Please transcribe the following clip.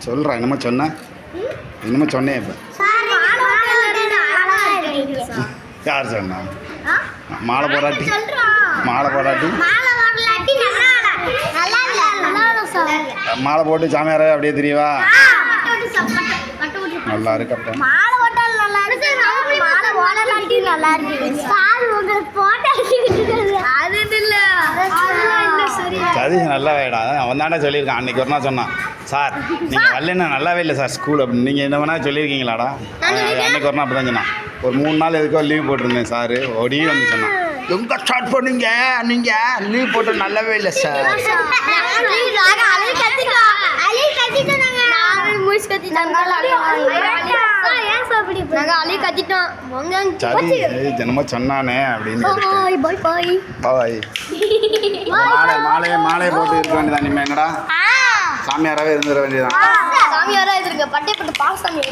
சொல்கிறேன் என்னமோ சொன்னேன் என்னமோ சொன்னேன் இப்போ யார் சொன்னா மாலை போடாட்டி மாலை போட்டு சாமியார அப்படியே தெரியவா நல்லா இருக்கு சதீஷ் நல்லா வேடா அவன் தாண்டா சொல்லியிருக்கான் அன்றைக்கி ஒரு நாள் சொன்னான் சார் நீங்கள் வரலன்னா நல்லாவே இல்லை சார் ஸ்கூல் அப்படின்னு நீங்கள் என்ன வேணால் சொல்லியிருக்கீங்களாடா அன்றைக்கி ஒரு நாள் அப்படி தான் சொன்னான் ஒரு 3 நாள் எதுக்கோ லீவ் போட்டிருந்தேன் சார் ஒடி வந்து சொன்னான் எங்கே ஸ்டார்ட் பண்ணீங்க நீங்கள் லீவ் போட்டு நல்லாவே இல்லை சார் ஜனமா சொன்னானே அப்படின்னு மாலையை போட்டு இருக்க வேண்டியதான் இனிமே என்னடா சாமியாராவே இருந்துட வேண்டியதான் சாமியாரா இருந்திருக்க பட்டை பட்டு பால் சாமி